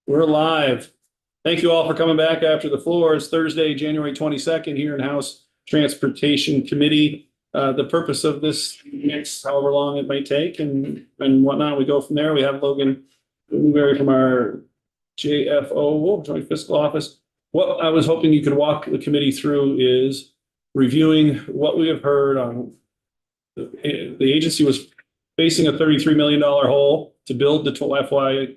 We're live. Thank you all for coming back after the floor. It's Thursday, January 22nd here in House Transportation Committee. The purpose of this next however long it may take and whatnot, we go from there. We have Logan Newberry from our JFO, Joint Fiscal Office. What I was hoping you could walk the committee through is reviewing what we have heard on the agency was facing a $33 million hole to build the FY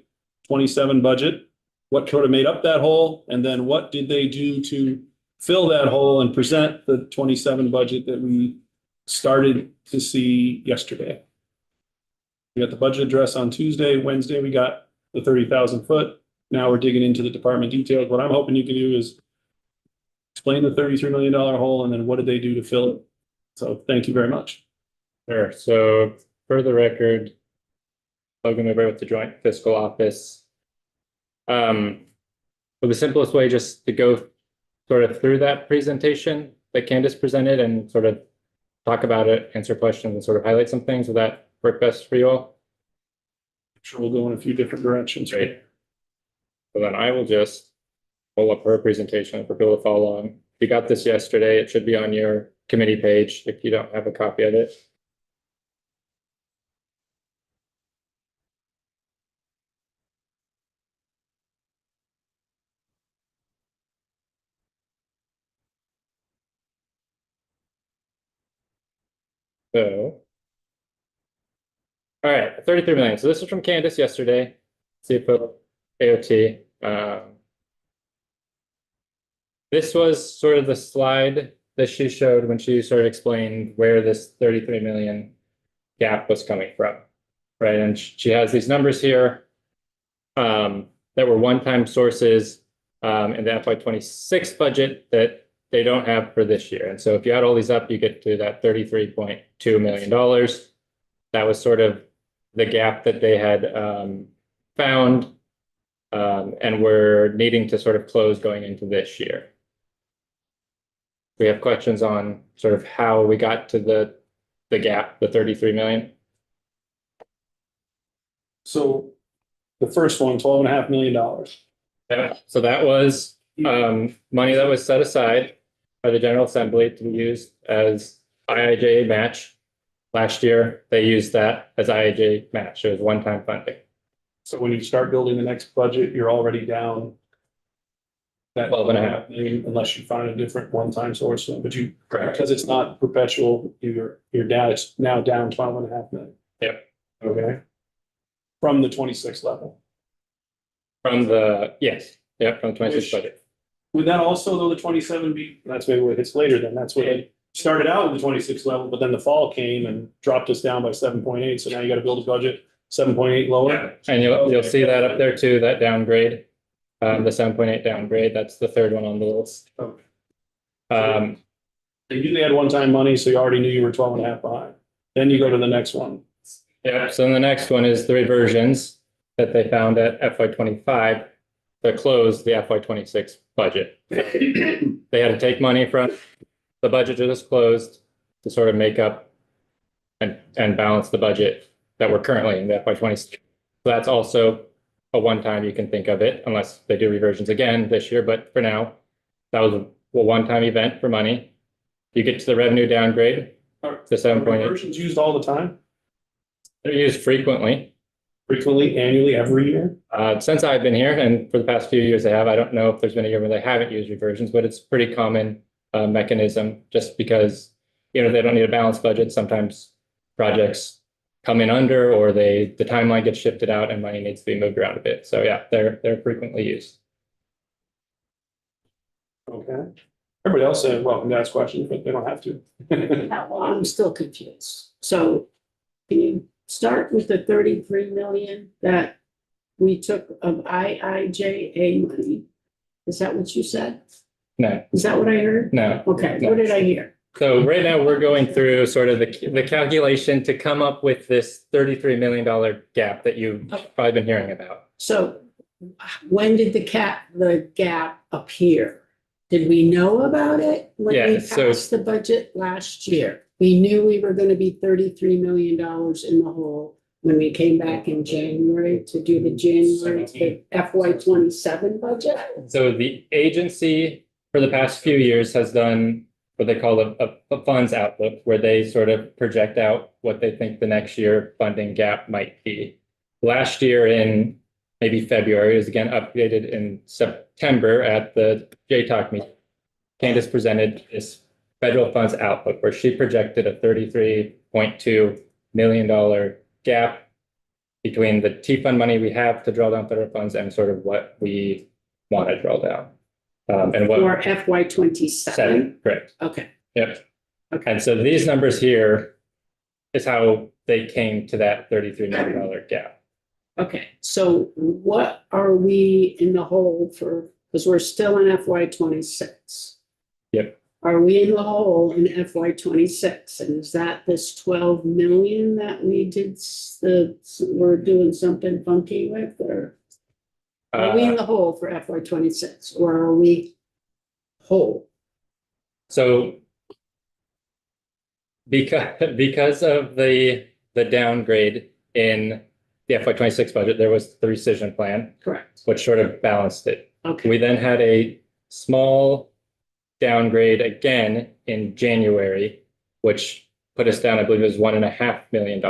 27 budget. What could have made up that hole? And then what did they do to fill that hole and present the 27 budget that we started to see yesterday? We got the budget address on Tuesday. Wednesday, we got the 30,000 foot. Now we're digging into the department details. What I'm hoping you can do is explain the $33 million hole and then what did they do to fill it? So thank you very much. Sure. So for the record, Logan Newberry with the Joint Fiscal Office. For the simplest way, just to go sort of through that presentation that Candace presented and sort of talk about it, answer questions, and sort of highlight some things. Would that work best for you all? I'm sure we'll go in a few different directions. Great. So then I will just pull up her presentation for people to follow along. If you got this yesterday, it should be on your committee page if you don't have a copy of it. So, all right, 33 million. So this is from Candace yesterday, CFO AOT. This was sort of the slide that she showed when she sort of explained where this 33 million gap was coming from, right? And she has these numbers here that were one-time sources in the FY 26 budget that they don't have for this year. And so if you add all these up, you get to that $33.2 million. That was sort of the gap that they had found and were needing to sort of close going into this year. We have questions on sort of how we got to the gap, the 33 million. So the first one, $12.5 million. Yeah, so that was money that was set aside by the General Assembly to be used as IIJA match. Last year, they used that as IIJA match. It was one-time funding. So when you start building the next budget, you're already down that 12.5 million, unless you find a different one-time source. But you, Correct. because it's not perpetual, you're down, it's now down 12.5 million. Yep. Okay. From the 26 level. From the, yes, yep, from the 26 Which- budget. Would that also, though, the 27 be, that's maybe what hits later then, that's what they started out with the 26 level, but then the fall came and dropped us down by 7.8, so now you gotta build a budget 7.8 lower. And you'll see that up there too, that downgrade, the 7.8 downgrade, that's the third one on the list. Okay. They They knew they had one-time money, so you already knew you were 12.5 behind. Then you go to the next one. Yeah, so then the next one is the reversions that they found at FY 25 to close the FY 26 budget. They had to take money from the budget that is closed to sort of make up and balance the budget that we're currently in the FY 26. So that's also a one-time, you can think of it, unless they do reversions again this year. But for now, that was a one-time event for money. You get to the revenue downgrade to 7.8. Reversions used all the time, They're used frequently. frequently, annually, every year. Since I've been here, and for the past few years they have, I don't know if there's been a year where they haven't used reversions, but it's a pretty common mechanism just because, you know, they don't need a balanced budget. Sometimes projects come in under, or the timeline gets shifted out and money needs to be moved around a bit. So yeah, they're frequently used. Okay. Everybody else is welcome to ask questions, but they don't have to. Well, I'm still confused. So can you start with the 33 million that we took of IIJA money? Is that what you said? No, Is that what I heard? no. Okay, what did I hear? So right now we're going through sort of the calculation to come up with this $33 million gap that you've probably been hearing about. So when did the gap appear? Did we know about it when Yeah, we so- passed the budget last year? We knew we were gonna be $33 million in the hole when we came back in January to do the January, the FY 27 budget? So the agency for the past few years has done what they call a funds outlook, where they sort of project out what they think the next year funding gap might be. Last year in maybe February, it was again updated in September at the JTAC meeting. Candace presented this federal funds outlook where she projected a $33.2 million gap between the T-fund money we have to draw down federal funds and sort of what we want to draw down. And what Or FY 27? correct. Okay, Yep. okay, And so these numbers here is how they came to that $33 million gap. okay. So what are we in the hole for, because we're still in FY 26? Yep. Are we in the hole in FY 26? And is that this 12 million that we did, we're doing something funky with, or? Are we in the hole for FY 26, or are we whole? So because of the downgrade in the FY 26 budget, there was the rescission plan, Correct. which sort of balanced it. Okay, We then had a small downgrade again in January, which put us down, I believe it was $1.5 million.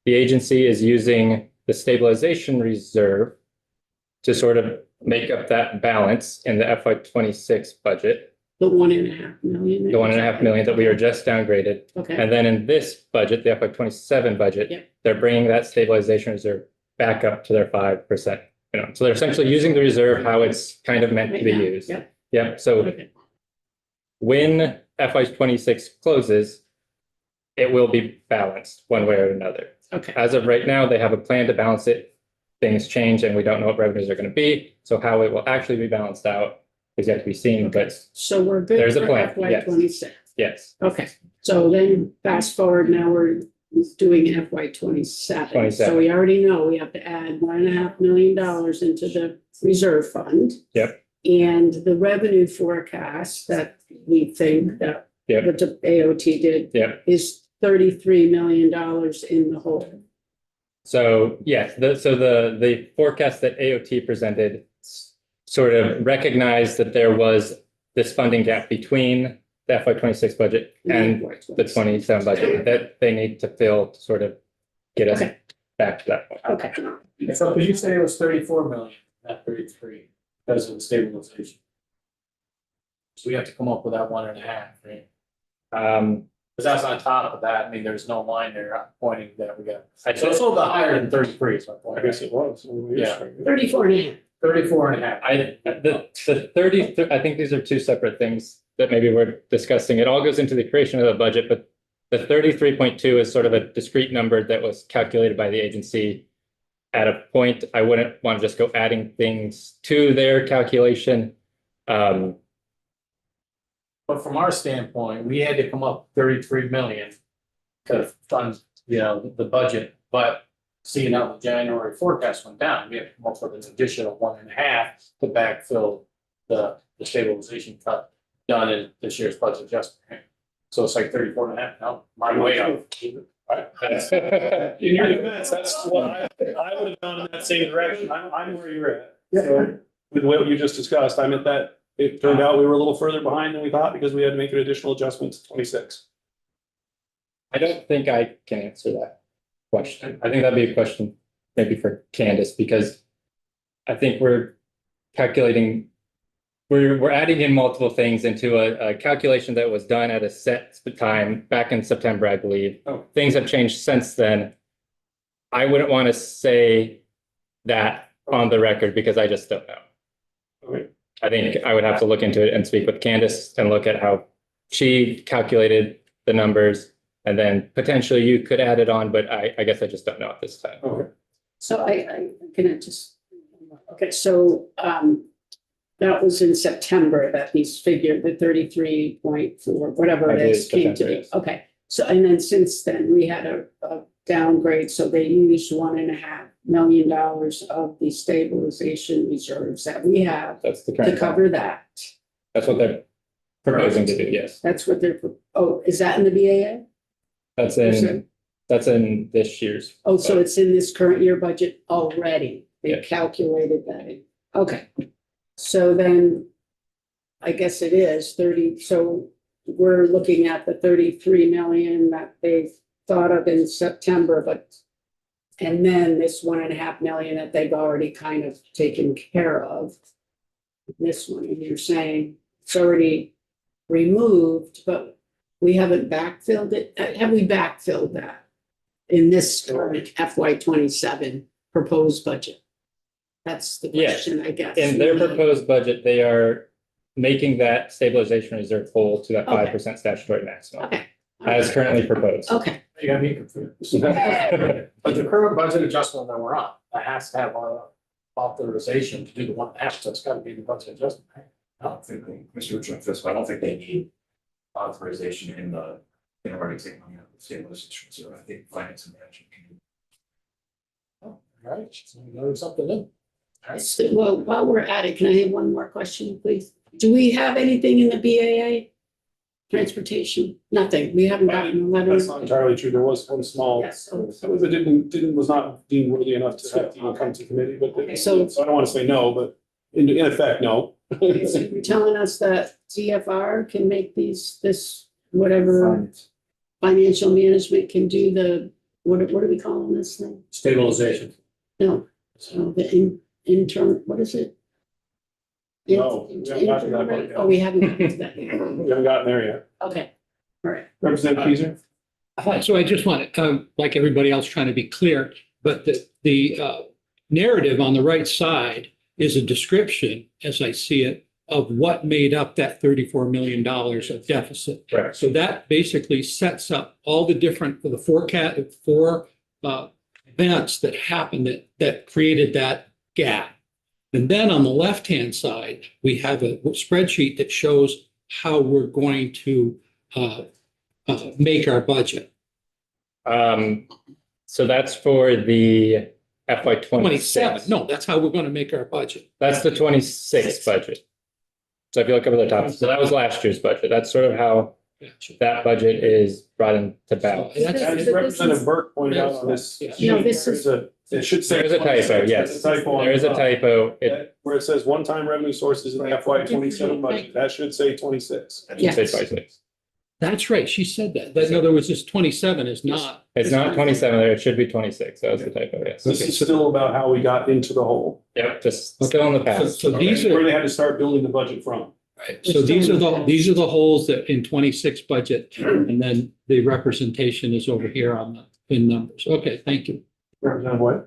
The agency is using the stabilization reserve to sort of make up that balance in the FY 26 budget, the 1.5 million. the $1.5 million that we were just downgraded. Okay, And then in this budget, the FY 27 budget, Yep. they're bringing that stabilization reserve back up to their 5%. So they're essentially using the reserve how it's kind of meant to be Right now, used. yep. Yeah. So okay, when FY 26 closes, it will be balanced one way or another. okay, As of right now, they have a plan to balance it. Things change and we don't know what revenues are going to be. So how it will actually be balanced out is yet to be seen, but so we're good There's a for plan, FY yes. 26. yes. Okay, so then fast forward, now we're doing FY 27. 27. So we already know we have to add $1.5 million into the reserve fund. Yep. And the revenue forecast that we think that Yep. what the AOT did Yep. is $33 million in the hole. So yes, the forecast that AOT presented sort of recognized that there was this funding gap between the FY 26 budget and the 27 budget that they need to fill to sort of get us Okay. back to that point. Okay, So could you say it was 34 million, not 33, because of the stabilization? So we have to come up with that 1.5, right? Because that's on top of that, I mean, there's no line there pointing that we got. So it's a little bit higher than 33, is my point. I guess it was. Yeah. 34 and a half. 34.5. The 30, I think these are two separate things that maybe we're discussing. It all goes into the creation of the budget, but the 33.2 is sort of a discrete number that was calculated by the agency at a point. I wouldn't want to just go adding things to their calculation. But from our standpoint, we had to come up 33 million to fund, the budget, but seeing how the January forecast went down, we have to come up with an additional 1.5 to backfill the stabilization cut done in this year's budget adjustment. So it's like 34.5 now, my way up. In your defense, that's what I would have gone in that same direction. I'm where you're at. So with what you just discussed, I'm at that. It turned out we were a little further behind than we thought because we had to make an additional adjustment to 26. I don't think I can answer that question. I think that'd be a question maybe for Candace, because I think we're calculating, we're adding in multiple things into a calculation that was done at a set time back in September, I believe. Oh. Things have changed since then. I wouldn't want to say that on the record because I just don't know. Okay. I think I would have to look into it and speak with Candace and look at how she calculated the numbers. And then potentially you could add it on, but I guess I just don't know at this time. Okay. So I can just, okay, so that was in September that these figured the 33.4, whatever I it believe is, came to September, be. yes. Okay, so and then since then, we had a downgrade, so they used $1.5 million of the stabilization reserves that we have That's the to current, cover that. that's what they're proposing to do, yes. That's what they're, is that in the BAA? That's in That's in this year's. Oh, so it's in this current year budget already? They Yeah. calculated that in, okay. So then, I guess it is 30, so we're looking at the 33 million that they thought of in September, but and then this 1.5 million that they've already kind of taken care of. This one, and you're saying it's already removed, but we haven't backfilled it. Have we backfilled that in this current FY 27 proposed budget? That's the Yes. question, I guess. In their proposed budget, they are making that stabilization reserve full to that Okay. 5% statutory maximum Okay. as currently proposed. Okay, You got me confused. But the current budget adjustment that we're on, that has to have our authorization to do the 1.5, so it's gotta be the budget adjustment. Right? I don't think, Mr. Richard Fisk, I don't think they need authorization in order to take money out of the stabilization reserve. I think finance and management can do. All right, so we learned something new. All right. so, well, while we're at it, can I have one more question, please? Do we have anything in the BAA? Transportation? Nothing. We haven't gotten a letter. That's not entirely true. There was one small. Yes, so- That was, it was not deemed worthy enough to have to even come to committee, but, Okay, so- so I don't want to say no, but in effect, no. So you're telling us that TFR can make this, whatever financial management can do what are we calling this thing? Stabilization. No, so the intern, what is it? No, we haven't gotten to that point yet. Oh, we haven't gotten to that yet. We haven't gotten there yet. Okay, all right. Representative Keiser? Hi, so I just want to, like everybody else, trying to be clear, but the narrative on the right side is a description, as I see it, of what made up that $34 million of deficit. Right. So that basically sets up all the different, for the four events that happened that created that gap. And then on the left-hand side, we have a spreadsheet that shows how we're going to make our budget. So that's for the FY 27, 26. no, that's how we're going to make our budget. That's the 26 budget. So if you look up at the top, so that was last year's budget. That's sort of how that budget is brought into balance. That's- As Representative Burke pointed out on this. Yeah. sheet, No, this there's a- It should say. There is a typo, 26. yes. There's a typo on There is a the top. typo. It Where it says one-time revenue sources in the FY 27 budget, that should say 26. should say Yes. 26. That's right, she said that. In other words, this 27 is not. It's not 27 there. It should be 26. That was the typo, yes. This is still about how we got into the hole. Yep, just still in the past. So these Where are, they had to start building the budget from. right, so these are the holes that in 26 budget, and then the representation is over here on the in numbers. Okay, thank you. Representative White?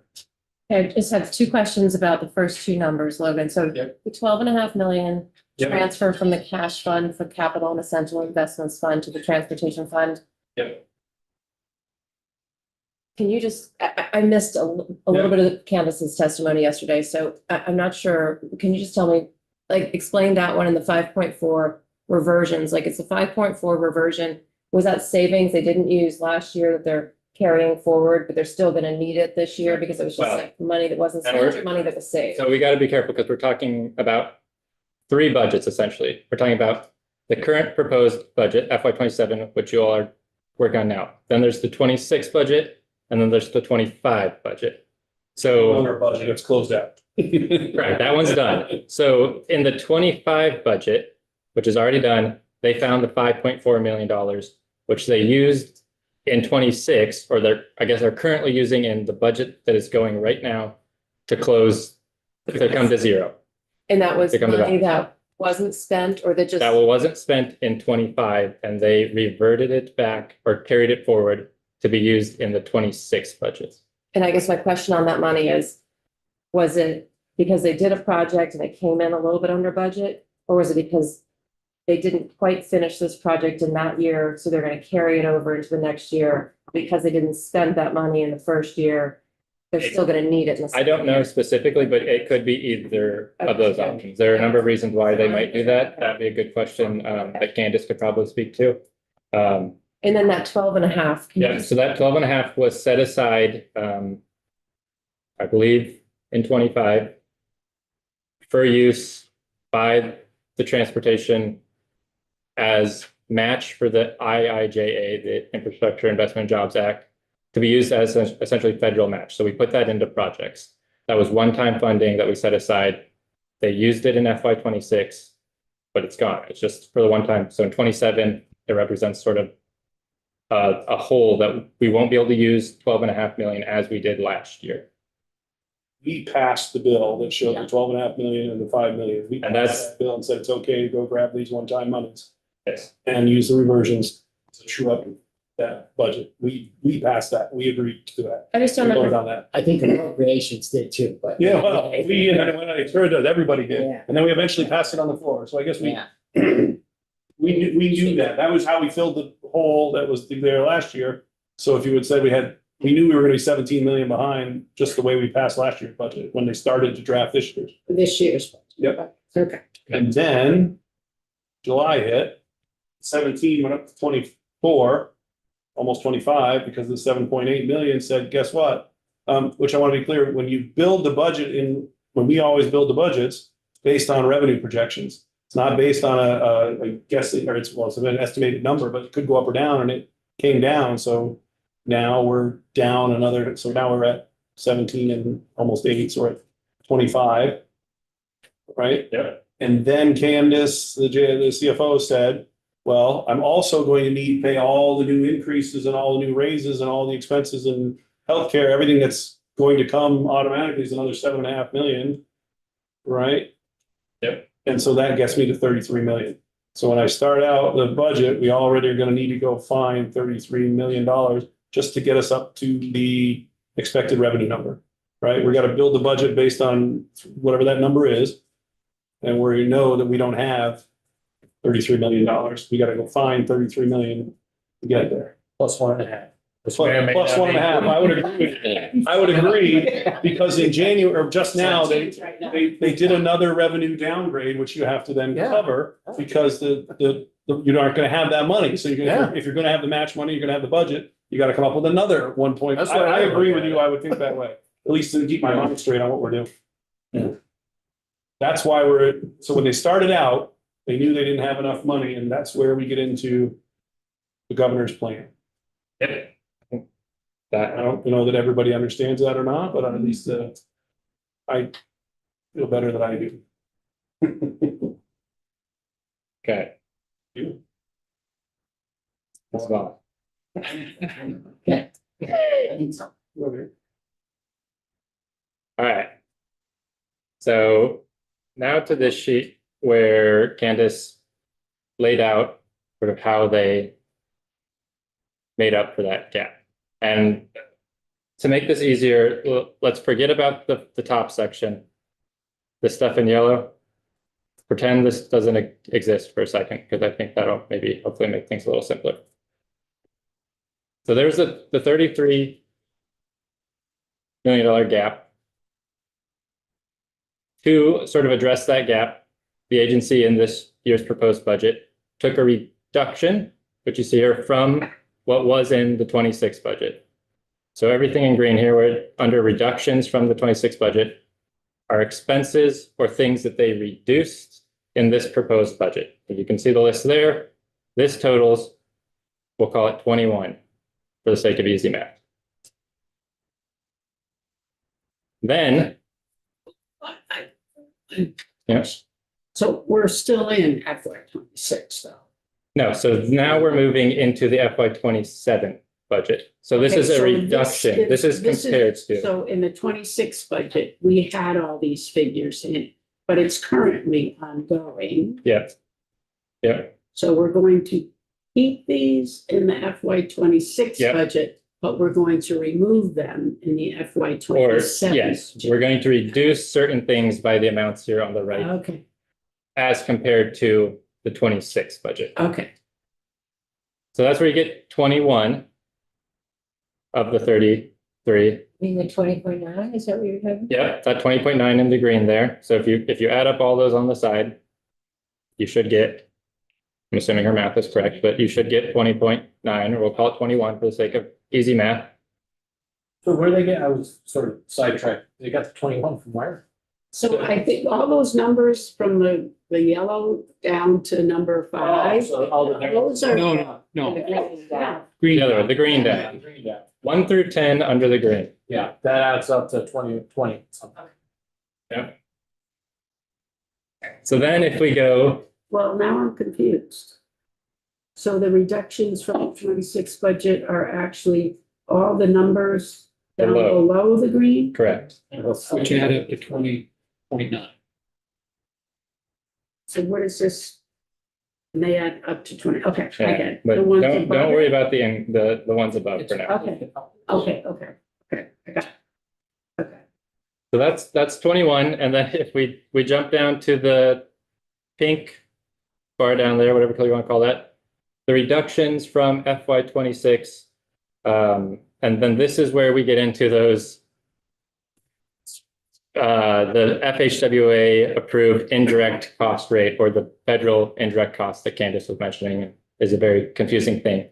I just have two questions about the first two numbers, Logan. So Yep. the 12.5 million Yep. transfer from the cash fund for capital and essential investments fund to the transportation fund. Yep. Can you just, I missed a little bit of Candace's testimony yesterday, so I'm not sure. Can you just tell me, like, explain that one in the 5.4 reversions? Like, it's a 5.4 reversion. Was that savings they didn't use last year that they're carrying forward, but they're still gonna need it this year because it was just Well, like money that wasn't and spent, we're- or money that was saved? So we got to be careful because we're talking about three budgets essentially. We're talking about the current proposed budget, FY 27, which you all are working on now. Then there's the 26 budget, and then there's the 25 budget. So, Our budget, it's closed out. right, that one's done. So in the 25 budget, which is already done, they found the $5.4 million, which they used in 26, or they're currently using in the budget that is going right now to close, to come to zero. And that was They come to money that wasn't spent, or that just, That wasn't spent in 25, and they reverted it back or carried it forward to be used in the 26 budget. and I guess my question on that money is, was it because they did a project and they came in a little bit under budget? Or was it because they didn't quite finish this project in that year, so they're gonna carry it over into the next year? Because they didn't spend that money in the first year, they're still gonna need it in the I don't second know year. specifically, but it could be either of those Okay. options. There are a number of reasons why they might do that. That'd be a good question that Candace could probably speak to. And then that 12.5. can you Yeah, just- so that 12.5 was set aside, I believe, in 25 for use by the transportation as match for the IIJA, the Infrastructure Investment and Jobs Act, to be used as essentially federal match. So we put that into projects. That was one-time funding that we set aside. They used it in FY '26, but it's gone. It's just for the one time. So in '27, it represents sort of a hole that we won't be able to use 12.5 million as we did last year. We passed the bill that showed the 12.5 million and the 5 million. We And passed that's- that bill and said it's okay to go grab these one-time monies Yes. and use the reversions to true up that budget. We passed that. We agreed to that. I just We don't voted know. on that. I think appropriations did too, but. Yeah, well, we, and when I heard that, everybody did. Yeah. And then we eventually passed it on the floor. So I guess we, Yeah. we knew that. That was how we filled the hole that was there last year. So if you would say we knew we were gonna be 17 million behind just the way we passed last year's budget when they started to draft this year's. This year's. budget. Yep. Okay. And then July hit, 17 went up to 24, almost 25, because the 7.8 million said, guess what? Which I want to be clear, when you build the budget when we always build the budgets based on revenue projections. It's not based on a guessing, or it's an estimated number, but it could go up or down, and it came down, so now we're down another, so now we're at 17 and almost 8, so we're at 25. Right? Yeah. And then Candace, the CFO said, well, I'm also going to need to pay all the new increases and all the new raises and all the expenses in healthcare, everything that's going to come automatically is another 7.5 million. Right? Yep. And so that gets me to 33 million. So when I start out the budget, we already are going to need to go find $33 million just to get us up to the expected revenue number. Right? We got to build the budget based on whatever that number is. And we know that we don't have $33 million. We got to go find 33 million to get there. Plus 1.5. Plus 1.5. I would agree. I would agree because in January, or just now, they did another revenue downgrade, which you have to then Yeah. cover because you aren't going to have that money. So Yeah. if you're going to have the match money, you're going to have the budget. You got to come up with another 1 point. That's what I I agree look with at you. it. I would think that way, at least to keep my mind straight on what we're doing. Yeah. That's why so when they started out, they knew they didn't have enough money, and that's where we get into the governor's plan. Yep. I That, don't know that everybody understands that or not, but at least I feel better that I do. okay. You? Move on. Okay. Okay. All right. So now to this sheet where Candace laid out sort of how they made up for that gap. And to make this easier, let's forget about the top section. The stuff in yellow. Pretend this doesn't exist for a second, because I think that'll maybe hopefully make things a little simpler. So there's the $33 million gap. To sort of address that gap, the agency in this year's proposed budget took a reduction, which you see here, from what was in the 26 budget. So everything in green here, we're under reductions from the 26 budget, are expenses or things that they reduced in this proposed budget. As you can see the list there, this totals, we'll call it 21 for the sake of easy math. Then, yes, So we're still in FY '26 though. no, so now we're moving into the FY '27 budget. So this Okay, is a so reduction. This is compared to, So in the '26 budget, we had all these figures in, but it's currently ongoing. yeah. Yeah, So we're going to keep these in the FY '26 Yep. budget, but we're going to remove them in the FY or, '27. yes, we're going to reduce certain things by the amounts here on the right Okay, as compared to the 26 budget. okay. So that's where you get 21 of the 33. Being the 20.9, is that what you're talking? Yeah, that 20.9 in the green there. So if you add up all those on the side, you should get, I'm assuming her math is correct, but you should get 20.9, or we'll call it 21 for the sake of easy math. So where they get, I was sort of sidetracked. They got the 21 from where? So I think all those numbers from the yellow down to number 5. So all the. Those are. No. Yeah. Green. The other one, the green down. Green down. 1 through 10 under the green. Yeah, that adds up to 2020 something. So then if we go, Well, now I'm confused. So the reductions from the 26 budget are actually all the numbers down Below. below the green? correct, Which add up to 20.9. So what is this? And they add up to 20, okay, I get yeah, it. but The ones don't above worry it? about the ones above for now. Okay, okay, I got it. Okay, So that's 21, and then if we jump down to the pink bar down there, whatever color you want to call that, the reductions from FY 26, and then this is where we get into those the FHWA approved indirect cost rate, or the federal indirect cost that Candace was mentioning, is a very confusing thing.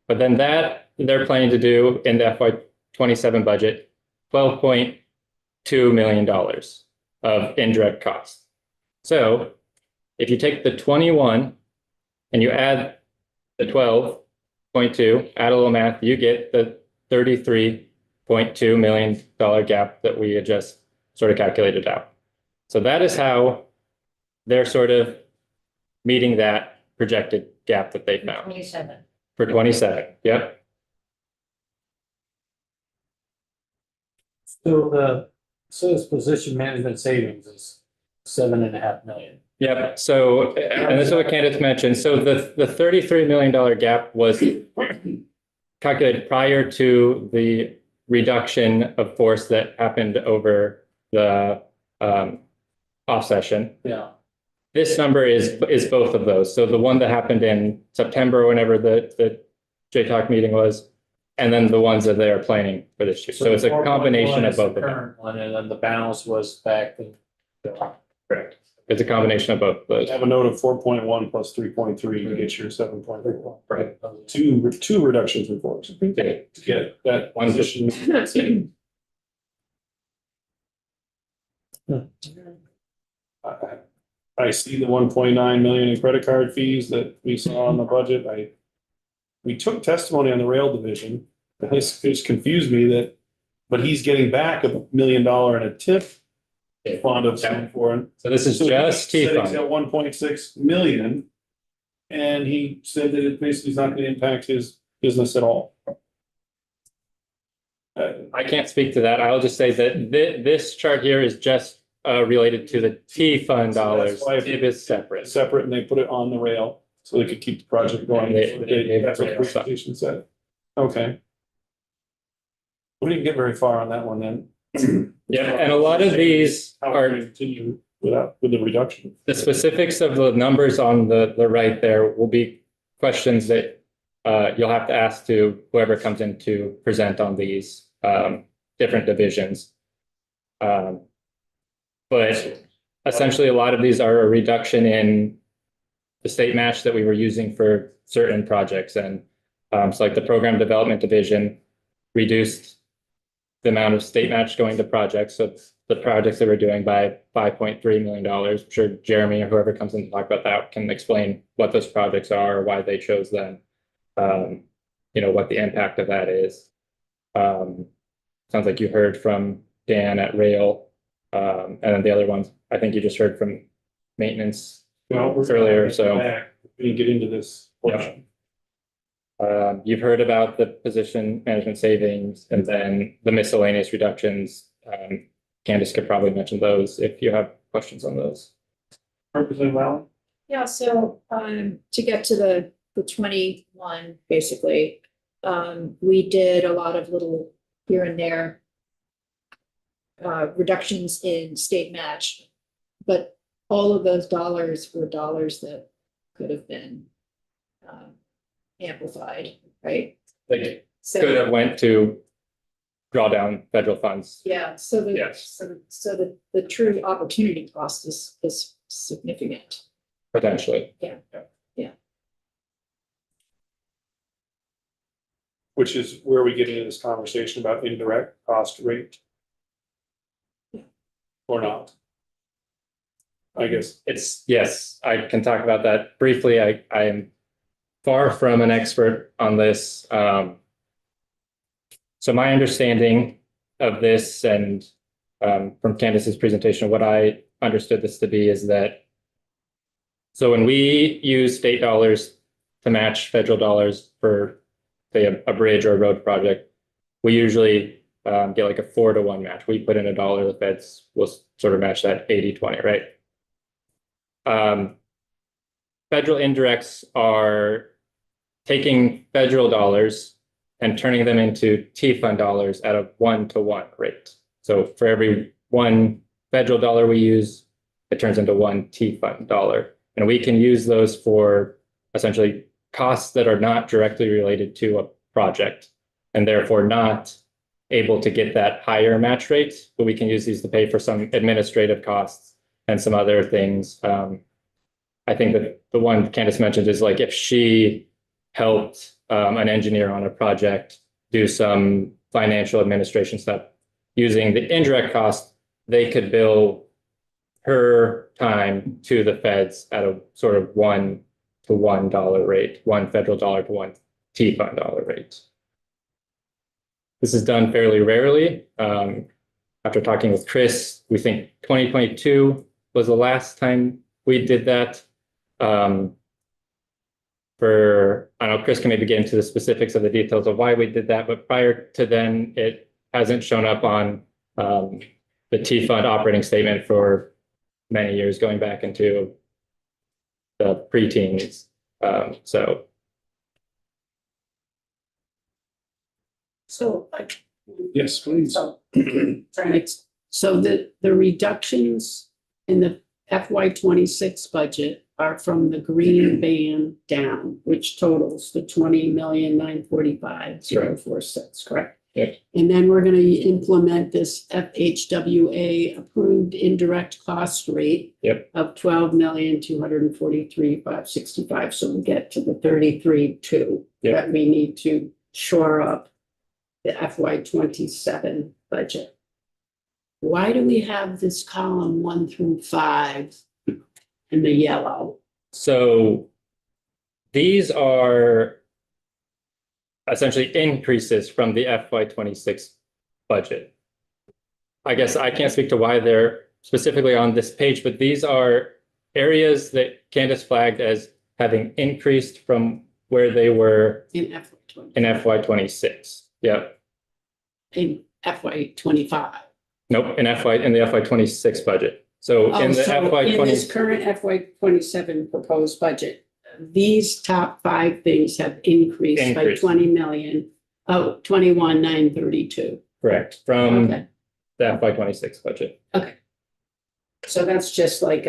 But then that they're planning to do in the FY 27 budget, $12.2 million of indirect costs. So if you take the 21 and you add the 12.2, add a little math, you get the $33.2 million gap that we had just sort of calculated out. So that is how they're sort of meeting that projected gap that they found 27. for 27. Yep. So the, says position management savings is 7.5 million. Yep. So, and this is what Candace mentioned. So the $33 million gap was calculated prior to the reduction of force that happened over the off session. Yeah. This number is both of those. So the one that happened in September, whenever the JTAC meeting was, and then the ones that they are planning for this year. So it's a combination of both of them. Current one, and then the balance was back in. Correct. It's a combination of both of those. Have a note of 4.1 plus 3.3 to get your 7.1. Right. Two reductions in force to get that One position. I see the 1.9 million in credit card fees that we saw on the budget. We took testimony on the rail division. This just confused me that, but he's getting back $1 million in a TIF fund of some for. So this is So just he T said he's fund. at 1.6 million. And he said that it basically is not going to impact his business at all. I can't speak to that. I'll just say that this chart here is just related to the T fund So that's dollars. why It is separate. Separate, and they put it on the rail so they could keep the project going. That's what the presentation said. Okay. We didn't get very far on that one then. Yeah, and a lot of these How are are we gonna continue with the reduction? the specifics of the numbers on the right there will be questions that you'll have to ask to whoever comes in to present on these different divisions. But essentially, a lot of these are a reduction in the state match that we were using for certain projects. And so like the program development division reduced the amount of state match going to projects. So the projects that we're doing by $5.3 million. I'm sure Jeremy or whoever comes in to talk about that can explain what those projects are, why they chose them, what the impact of that is. Sounds like you heard from Dan at Rail, and then the other ones, I think you just heard from maintenance earlier, so. We didn't get into this portion. You've heard about the position management savings and then the miscellaneous reductions. Candace could probably mention those if you have questions on those. Representative Allen? Yeah, so to get to the 21, basically, we did a lot of little here and there reductions in state match, but all of those dollars were dollars that could have been amplified, right? They could So, have went to draw down federal funds. yeah, so Yes. the true opportunity cost is significant. Potentially. Which is where we get into this conversation about indirect cost rate. Or not. I guess. Yes, I can talk about that briefly. I am far from an expert on this. So my understanding of this and from Candace's presentation, what I understood this to be is that so when we use state dollars to match federal dollars for, say, a bridge or a road project, we usually get like a 4-to-1 match. We put in $1, the feds will sort of match that 80-20, right? Federal indirects are taking federal dollars and turning them into T-fund dollars at a 1-to-1 rate. So for every $1 federal dollar we use, it turns into $1 T-fund dollar. And we can use those for essentially costs that are not directly related to a project and therefore not able to get that higher match rate, but we can use these to pay for some administrative costs and some other things. I think that the one Candace mentioned is like if she helped an engineer on a project do some financial administration stuff using the indirect cost, they could bill her time to the feds at a sort of $1-to-$1 rate, $1 federal dollar to $1 T-fund dollar rate. This is done fairly rarely. After talking with Chris, we think 2022 was the last time we did that. I don't know, Chris can maybe get into the specifics of the details of why we did that, but prior to then, it hasn't shown up on the T-fund operating statement for many years, going back into the pre-teens. So Yes, please. So so the reductions in the FY 26 budget are from the green band down, which totals the 20,945,046, correct? Yep. And then we're gonna implement this FHWA approved indirect cost rate. Yep. Of 12,243,565, so we get to the 33,200 Yep. that we need to shore up the FY 27 budget. Why do we have this column 1 through 5 in the yellow? So these are essentially increases from the FY 26 budget. I guess I can't speak to why they're specifically on this page, but these are areas that Candace flagged as having increased from where they were In FY 20. in FY 26. Yeah. In FY 25. Nope, in the FY 26 budget. So in the So FY in 20, this current FY 27 proposed budget, these top 5 things have increased by Increased. 20 million. Oh, 21,932. correct, from Okay, the FY 26 budget. so that's just like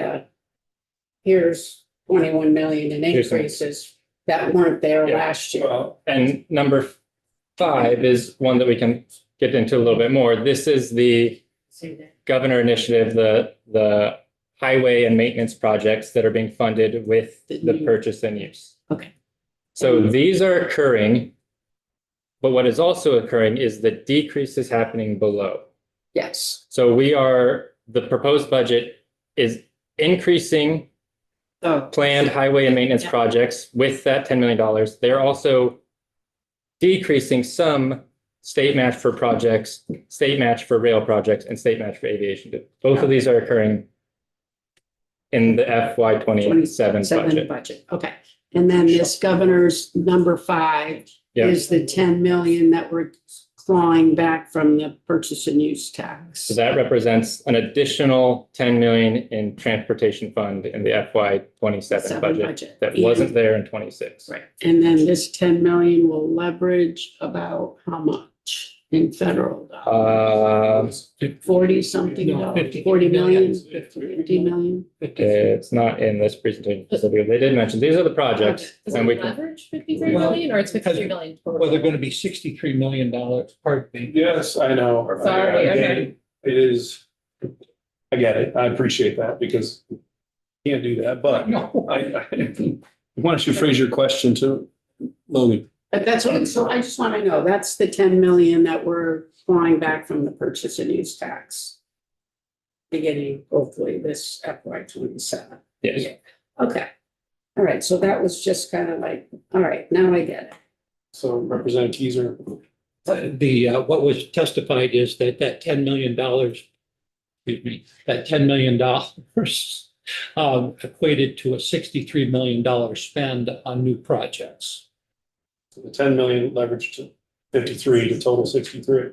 here's 21 million in Here's some- increases that weren't there Yeah. last year. Well, and number 5 is one that we can get into a little bit more. This is the See that? governor initiative, the highway and maintenance projects that are being funded with the purchase and use. Okay. So these are occurring, but what is also occurring is the decrease is happening below. Yes. So the proposed budget is increasing Oh, planned highway and maintenance Yeah. projects with that $10 million. They're also decreasing some state match for projects, state match for rail projects, and state match for aviation. Both of these are occurring in the FY 27 budget. budget, okay. And then this governor's number 5 Yeah. is the 10 million that we're clawing back from the purchase and use tax. So that represents an additional 10 million in transportation fund in the FY 27 budget that wasn't there in 26. Right, and then this 10 million will leverage about how much in federal dollars? 40 something No, dollars, 50 40 million, million. 50 million? It's not in this presentation specifically. They did mention, these are the projects. Is And it we can, leverage 53 Well, million or it's 53 million total? Well, they're gonna be $63 million, pardon me. Yes, I know. Sorry, I get okay. it. It is. I get it. I appreciate that because you can't do that, but No. why don't you phrase your question to Logan? But that's what, so I just want to know, that's the 10 million that we're clawing back from the purchase and use tax. Beginning hopefully this FY 27. yes. Yeah. Okay. All right, so that was just kind of like, all right, now I get it. So Representative Keiser, what was testified is that $10 million, excuse me, that $10 million equated to a $63 million spend on new projects. The 10 million leveraged to 53 to total 63.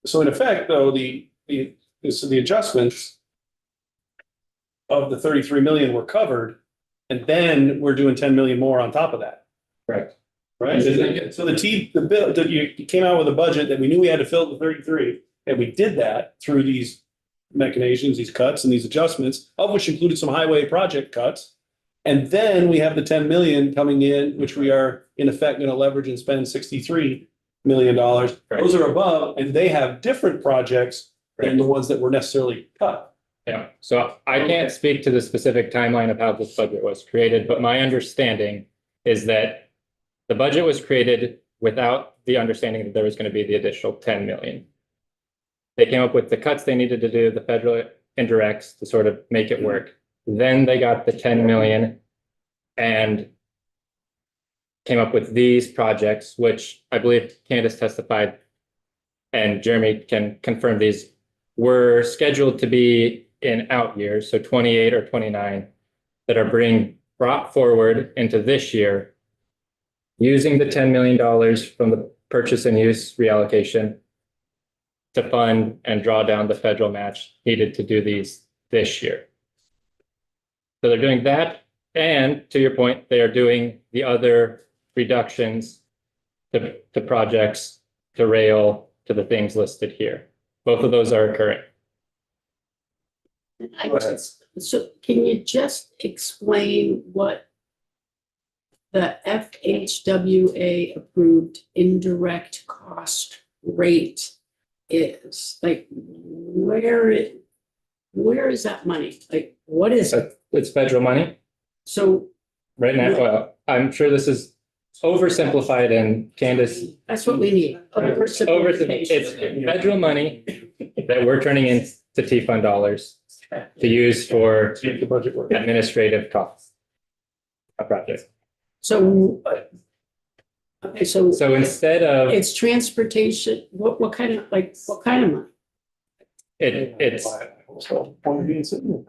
So in effect, though, the adjustments of the 33 million were covered, and then we're doing 10 million more on top of that. Correct. Right? So the bill, you came out with a budget that we knew we had to fill the 33, and we did that through these machinations, these cuts and these adjustments, of which included some highway project cuts. And then we have the 10 million coming in, which we are in effect going to leverage and spend $63 million. Those are above, and they have different projects than the ones that were necessarily cut. Yeah, so I can't speak to the specific timeline of how this budget was created, but my understanding is that the budget was created without the understanding that there was going to be the additional 10 million. They came up with the cuts they needed to do, the federal indirects to sort of make it work. Then they got the 10 million and came up with these projects, which I believe Candace testified, and Jeremy can confirm these, were scheduled to be in out years, so 28 or 29, that are being brought forward into this year using the $10 million from the purchase and use reallocation to fund and draw down the federal match needed to do these this year. So they're doing that, and to your point, they are doing the other reductions to projects, to rail, to the things listed here. Both of those are occurring. So can you just explain what the FHWA approved indirect cost rate is? Like, where is that money? Like, what is it? It's federal money So right now. Well, I'm sure this is oversimplified, and Candace, that's what we need. it's Oversimplification. federal money that we're turning into T-fund dollars to use for Make the budget work. administrative costs of projects. So, okay, so So instead of it's transportation, what kind of money? it's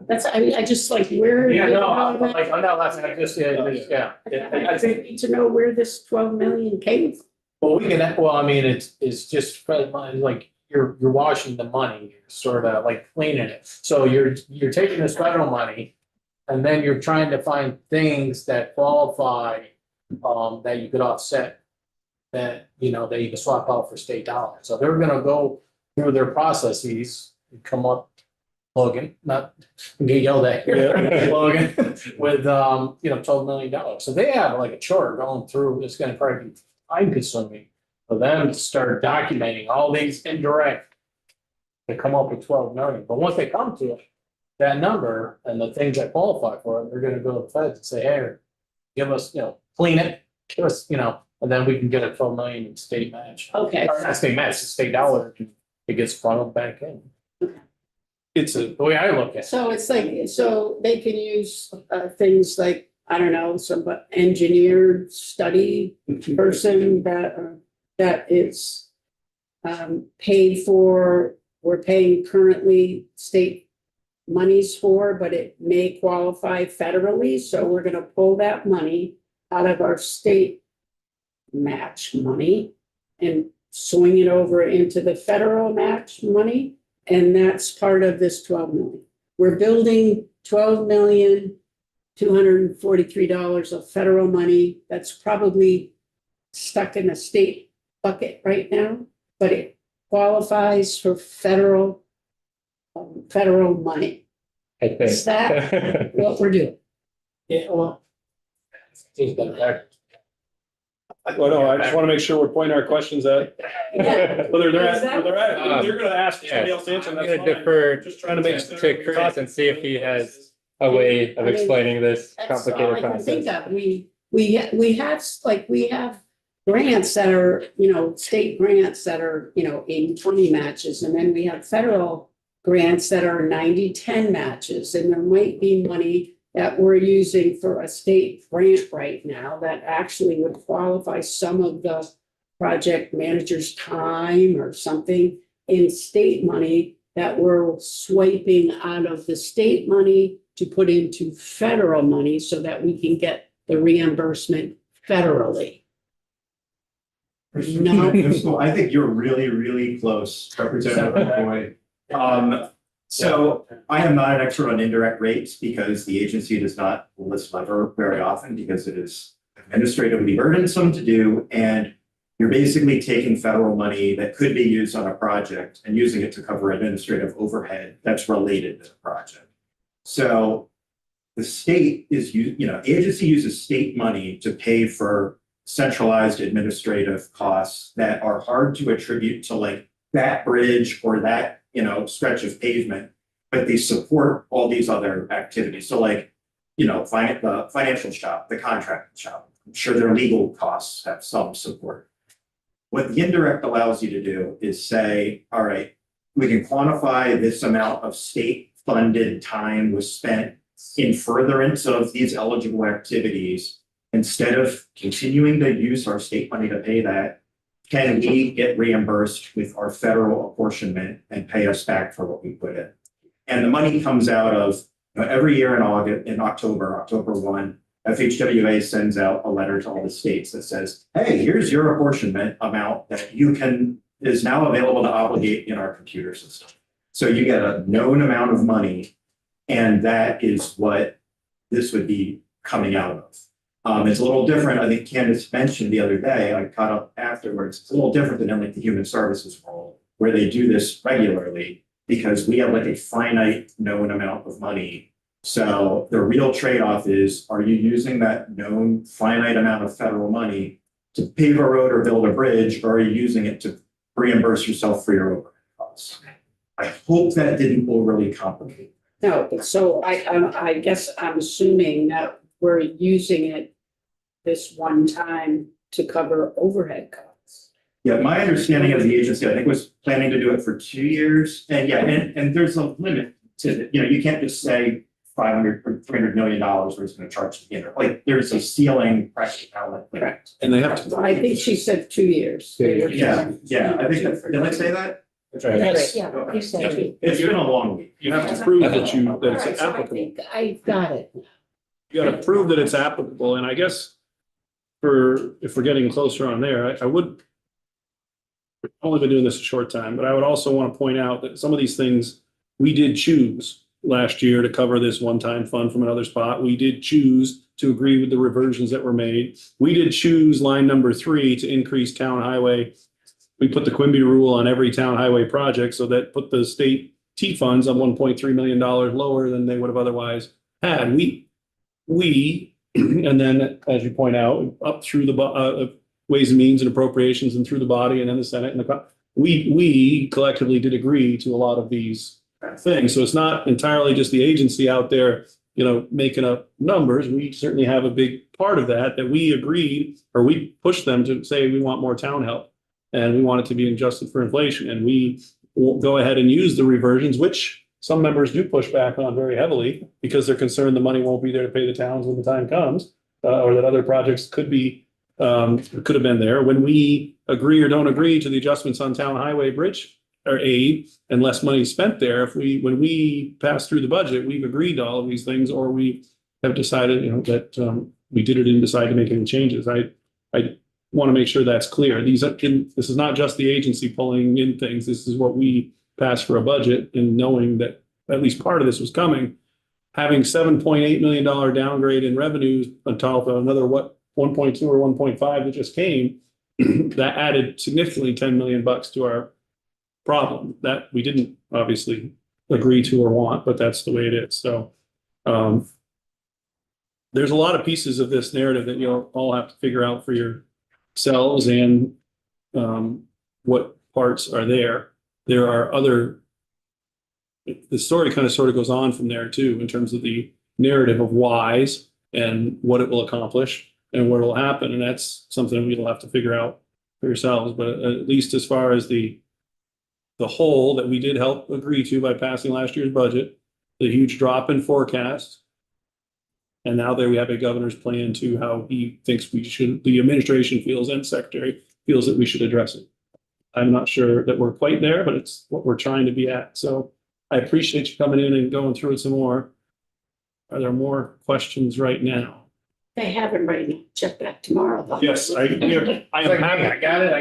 That's, I mean, I just like, where? Yeah, no, like, on that last, I just, yeah. I think need to know where this 12 million came from. Well, we can, well, I mean, it's just like you're washing the money, you're sort of like cleaning it. So you're taking this federal money and then you're trying to find things that qualify, that you could offset, that, you know, that you can swap out for state dollars. So they're gonna go through their processes and come up, Logan, not get yelled at here, Logan, with, $12 million. So they have like a chart going through, it's gonna probably be time consuming for them to start documenting all these indirect to come up with 12 million. But once they come to it, that number and the things that qualify for it, they're gonna go to the feds and say, hey, give us, clean it, give us, and then we can get a 12 million in state match. Okay. Or not state match, it's state dollar, it gets funneled back in. It's The way I look at it. So it's like, so they can use things like, I don't know, some engineered study person that is paid for, we're paying currently state monies for, but it may qualify federally. So we're gonna pull that money out of our state match money and swing it over into the federal match money. And that's part of this 12 million. We're building $12,243 of federal money that's probably stuck in a state bucket right now, but it qualifies for federal money. I think. Is that what we're doing? Yeah, well. He's got that. Well, no, I just want to make sure we're pointing our questions at, whether they're gonna ask somebody else to answer. I'm That's gonna fine. defer Just trying to make. to Chris and see if he has a way of explaining this That's all I complicated can think process. of. We have grants that are, state grants that are, 80-20 matches. And then we have federal grants that are 90-10 matches. And there might be money that we're using for a state grant right now that actually would qualify some of the project manager's time or something in state money that we're swiping out of the state money to put into federal money so that we can get the reimbursement federally. No. So I think you're really, really close, Representative Boyd. So I am not an expert on indirect rates because the agency does not pull this lever very often because it is administratively burdensome to do. And you're basically taking federal money that could be used on a project and using it to cover administrative overhead that's related to the project. So the state is, the agency uses state money to pay for centralized administrative costs that are hard to attribute to like that bridge or that, stretch of pavement, but they support all these other activities. So like, the financial shop, the contracting shop, I'm sure their legal costs have some support. What the indirect allows you to do is say, all right, we can quantify this amount of state funded time was spent in furtherance of these eligible activities. Instead of continuing to use our state money to pay that, can we get reimbursed with our federal apportionment and pay us back for what we put in? And the money comes out of every year in October 1, FHWA sends out a letter to all the states that says, hey, here's your apportionment amount that is now available to obligate in our computer system. So you get a known amount of money, and that is what this would be coming out of. It's a little different. I think Candace mentioned the other day, I caught up afterwards. It's a little different than in like the human services role where they do this regularly because we have like a finite known amount of money. So the real trade-off is, are you using that known finite amount of federal money to pave a road or build a bridge, or are you using it to reimburse yourself for your overhead costs? I hope that didn't overly complicate. No, but so I guess I'm assuming that we're using it this one time to cover overhead costs. Yeah, my understanding of the agency, I think, was planning to do it for 2 years. And yeah, and there's a limit to, you can't just say $500 or $300 million where it's going to charge the like there's a ceiling practicality. Correct. And they have to. I think she said 2 years. Yeah, I think that, did I say that? That's right. Yes, yeah, you said it. It's been a long week. You have to prove that it's Alright, so I applicable. think I got it. You gotta prove that it's applicable, and I guess if we're getting closer on there, I would. I've only been doing this a short time, but I would also want to point out that some of these things we did choose last year to cover this one-time fund from another spot. We did choose to agree with the reversions that were made. We did choose line number 3 to increase town highway. We put the Quimby rule on every town highway project, so that put the state T funds on $1.3 million lower than they would have otherwise had. We, and then, as you point out, up through the Ways and Means and Appropriations and through the body and then the Senate and we collectively did agree to a lot of these things. So it's not entirely just the agency out there, making up numbers. We certainly have a big part of that we agreed, or we pushed them to say we want more town help and we want it to be adjusted for inflation. And we will go ahead and use the reversions, which some members do push back on very heavily because they're concerned the money won't be there to pay the towns when the time comes, or that other projects could have been there. When we agree or don't agree to the adjustments on town highway bridge or aid and less money spent there, when we pass through the budget, we've agreed to all of these things, or we have decided, that we didn't decide to make any changes. I want to make sure that's clear. This is not just the agency pulling in things. This is what we passed for a budget, and knowing that at least part of this was coming. Having $7.8 million downgrade in revenues on top of another 1.2 or 1.5 that just came, that added significantly $10 million to our problem that we didn't obviously agree to or want, but that's the way it is. So there's a lot of pieces of this narrative that you'll all have to figure out for yourselves, and what parts are there. There are the story kind of sort of goes on from there too, in terms of the narrative of whys and what it will accomplish and what will happen. And that's something we'll have to figure out for yourselves. But at least as far as the whole that we did help agree to by passing last year's budget, the huge drop in forecast. And now there we have a governor's plan to how he thinks the administration feels, and secretary feels that we should address it. I'm not sure that we're quite there, but it's what we're trying to be at. So I appreciate you coming in and going through it some more. Are there more questions right now? They have it right now. Check back tomorrow. though. Yes, I am happy. I got it.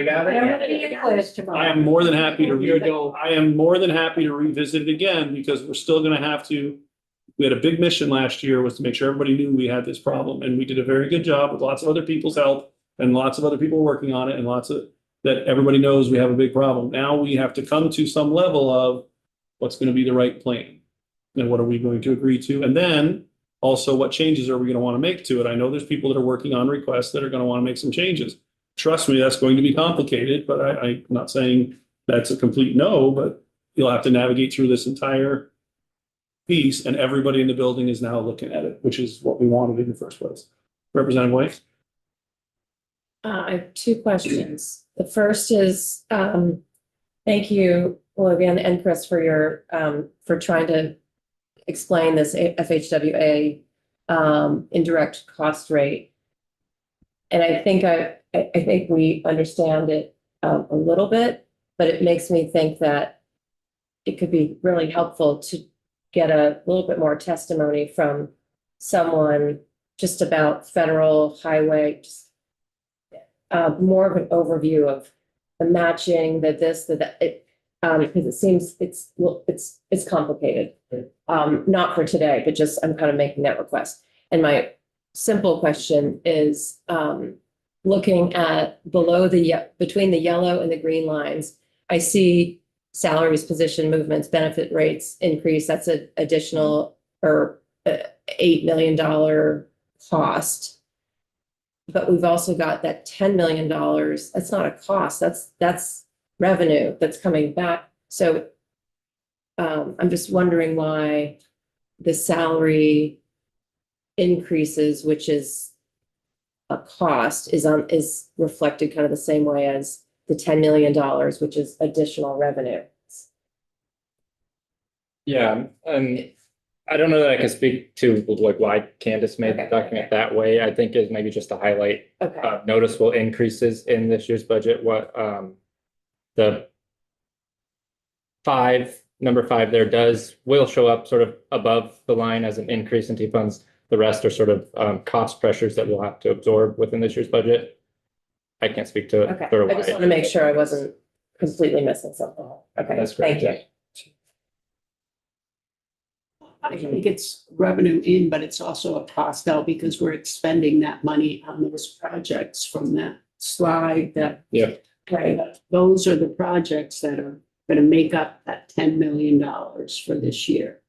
I am more than happy to, I am more than happy to revisit it again because we're still gonna have to. We had a big mission last year was to make sure everybody knew we had this problem and we did a very good job with lots of other people's help and lots of other people working on it and lots of, that everybody knows we have a big problem. Now we have to come to some level of what's gonna be the right plan. And what are we going to agree to? And then also what changes are we gonna wanna make to it? I know there's people that are working on requests that are gonna wanna make some changes. Trust me, that's going to be complicated, but I'm not saying that's a complete no, but you'll have to navigate through this entire piece and everybody in the building is now looking at it, which is what we wanted in the first place. Representative White? I have two questions. The first is, thank you, Olivia and Chris, for your, for trying to explain this FHWA indirect cost rate. And I think we understand it a little bit, but it makes me think that it could be really helpful to get a little bit more testimony from someone just about federal highway, just more of an overview of the matching, because it seems it's complicated. Not for today, but just I'm kind of making that request. And my simple question is, looking at between the yellow and the green lines, I see salaries, position movements, benefit rates increase. That's an additional or $8 million cost. But we've also got that $10 million. That's not a cost. That's revenue that's coming back. So I'm just wondering why the salary increases, which is a cost, is reflected kind of the same way as the $10 million, which is additional revenue. Yeah, and I don't know that I can speak to like why Candace made the Okay. document that way. I think is maybe just to highlight Okay. noticeable increases in this year's budget. What the number five there will show up sort of above the line as an increase in T funds. The rest are sort of cost pressures that we'll have to absorb within this year's budget. I can't speak to Okay, sort of I just why. want to make sure I wasn't completely missing something. Okay, That's correct, thank you. I think it's revenue in, but it's also a cost out because we're expending that money on those projects from that slide that. Yeah. Right, those are the projects that are gonna make up that $10 million for this year.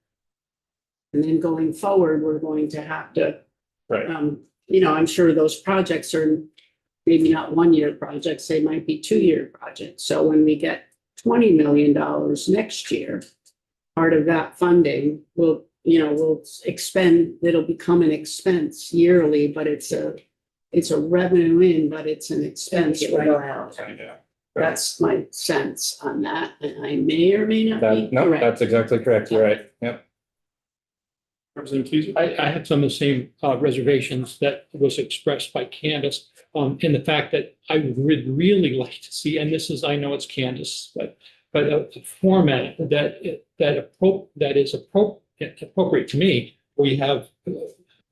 And then going forward, we're going to have to. Right. I'm sure those projects are maybe not 1-year projects, they might be 2-year projects. So when we get $20 million next year, part of that funding will expend, it'll become an expense yearly, but it's a revenue in, but it's an expense It will right go now. out. That's my sense on that, and I may or may not be No, correct. that's exactly correct. You're right. Yep. Representative Keiser? I had some of the same reservations that was expressed by Candace, in the fact that I would really like to see, and this is, I know it's Candace, but a format that is appropriate to me, where you have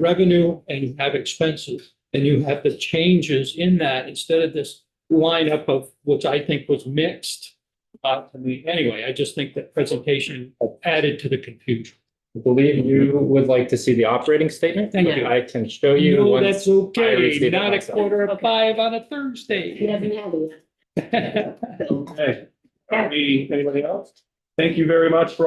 revenue and you have expenses, and you have the changes in that instead of this lineup of which I think was mixed. To me, anyway, I just think that presentation added to the confusion. I believe you would like to see the operating statement. Thank you. I can show you. No, once that's I okay, receive it not a myself. 4:45 on a He Thursday. doesn't have it yet. Okay. Anybody else? Thank you very much for